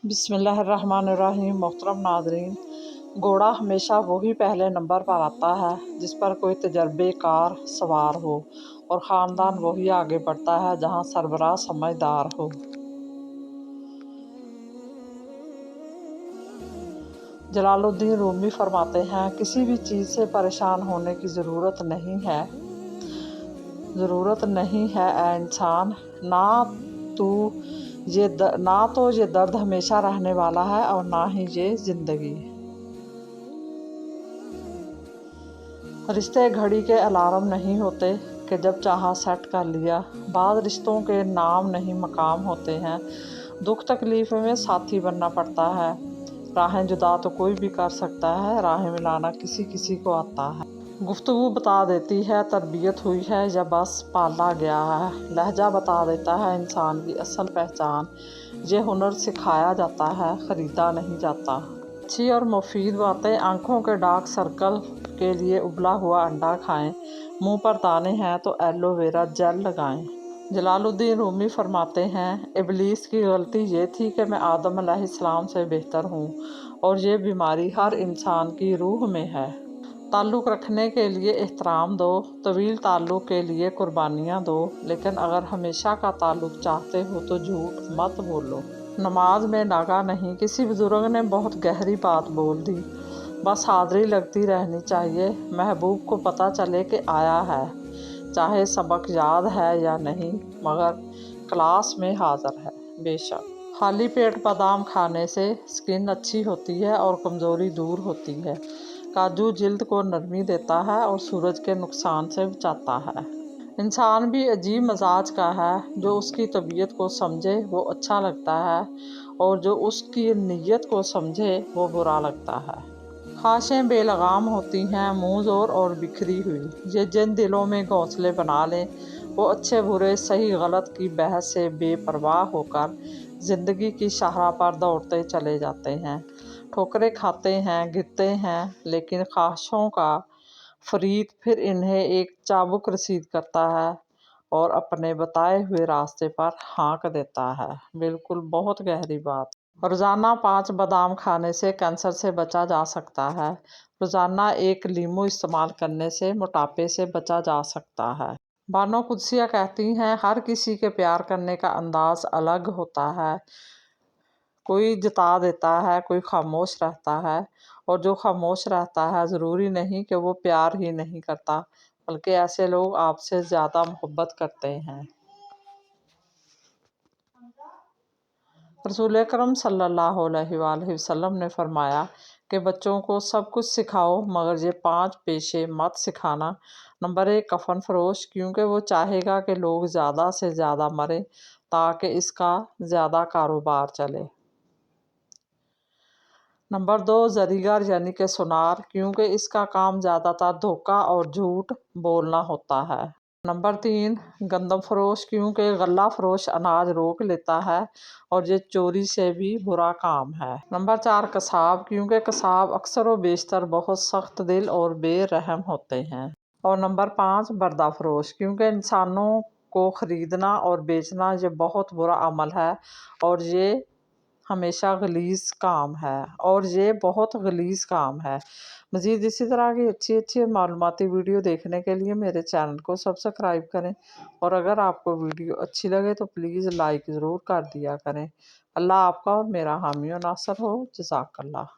बिस्मिल्लाहिर्रहमानिर्रहीम। मोहतरम नाज़रीन, घोड़ा हमेशा वही पहले नंबर पर आता है जिस पर कोई तजर्बेकार सवार हो, और ख़ानदान वही आगे बढ़ता है जहाँ सरबराह समझदार हो। जलालुद्दीन रूमी फरमाते हैं, किसी भी चीज़ से परेशान होने की ज़रूरत नहीं है ए इंसान। ना तो ये दर्द हमेशा रहने वाला है और ना ही ये ज़िंदगी। रिश्ते घड़ी के अलार्म नहीं होते कि जब चाहा सेट कर लिया। बाद रिश्तों के नाम नहीं मकाम होते हैं। दुख तकलीफ़ में साथी बनना पड़ता है। राहें जुदा तो कोई भी कर सकता है, राहें मिलाना किसी किसी को आता है। गुफ्तगू बता देती है तरबियत हुई है या बस पाला गया है। लहजा बता देता है इंसान की असल पहचान। ये हुनर सिखाया जाता है, ख़रीदा नहीं जाता। अच्छी और मुफीद बातें। आँखों के डार्क सर्कल के लिए उबला हुआ अंडा खाएं। मुंह पर दाने हैं तो एलोवेरा जेल लगाएं। जलालुद्दीन रूमी फरमाते हैं, इब्लीस की गलती ये थी कि मैं आदम अलैहिस्सलाम से बेहतर हूँ, और ये बीमारी हर इंसान की रूह में है। ताल्लुक़ रखने के लिए एहतराम दो, तवील ताल्लुक़ के लिए कुर्बानियाँ दो, लेकिन अगर हमेशा का ताल्लुक़ चाहते हो तो झूठ मत बोलो। नमाज में नागा नहीं। किसी बुज़ुर्ग ने बहुत गहरी बात बोल दी। बस हाज़िरी लगती रहनी चाहिए। महबूब को पता चले कि आया है, चाहे सबक याद है या नहीं, मगर क्लास में हाज़िर है। बेशक खाली पेट बादाम खाने से स्किन अच्छी होती है और कमज़ोरी दूर होती है। काजू जिल्द को नरमी देता है और सूरज के नुकसान से बचाता है। इंसान भी अजीब मजाज का है। जो उसकी तबीयत को समझे वो अच्छा लगता है, और जो उसकी नीयत को समझे वो बुरा लगता है। ख्वाहिशें बेलगाम होती हैं, मुँह ज़ोर और बिखरी हुई। ये जिन दिलों में घोंसले बना लें, वो अच्छे बुरे सही गलत की बहस से बेपरवाह होकर ज़िंदगी की शाहराह पर दौड़ते चले जाते हैं। ठोकरें खाते हैं, गिरते हैं, लेकिन ख्वाहिशों का फरीद फिर इन्हें एक चाबुक रसीद करता है और अपने बताए हुए रास्ते पर हाँक देता है। बिल्कुल, बहुत गहरी बात। रोज़ाना 5 बादाम खाने से कैंसर से बचा जा सकता है। रोज़ाना 1 लीमू इस्तेमाल करने से मोटापे से बचा जा सकता है। बानो कुद्सिया कहती हैं, हर किसी के प्यार करने का अंदाज अलग होता है। कोई जता देता है, कोई खामोश रहता है, और जो खामोश रहता है ज़रूरी नहीं कि वो प्यार ही नहीं करता, बल्कि ऐसे लोग आपसे ज़्यादा मोहब्बत करते हैं। रसूल अकरम सल्लल्लाहु अलैहि वसल्लम ने फरमाया कि बच्चों को सब कुछ सिखाओ, मगर ये 5 पेशे मत सिखाना। नंबर 1, कफन फरोश, क्योंकि वो चाहेगा कि लोग ज़्यादा से ज़्यादा मरें ताकि इसका ज़्यादा कारोबार चले। नंबर 2, जरीगर यानी कि सुनार, क्योंकि इसका काम ज़्यादातर धोखा और झूठ बोलना होता है। नंबर 3, गंदम फरोश, क्योंकि गल्ला फरोश अनाज रोक लेता है और ये चोरी से भी बुरा काम है। नंबर 4, कसाब, क्योंकि कसाब अक्सर व बेशतर बहुत सख्त दिल और बेरहम होते हैं। और नंबर 5, बर्दा फरोश, क्योंकि इंसानों को ख़रीदना और बेचना ये बहुत बुरा अमल है, और ये बहुत गलीज़ काम है। मज़ीद इसी तरह की अच्छी मालूमाती वीडियो देखने के लिए मेरे चैनल को सब्सक्राइब करें, और अगर आपको वीडियो अच्छी लगे तो प्लीज़ लाइक ज़रूर कर दिया करें। अल्लाह आपका और मेरा हामी और नासर हो। जज़ाकल्लाह।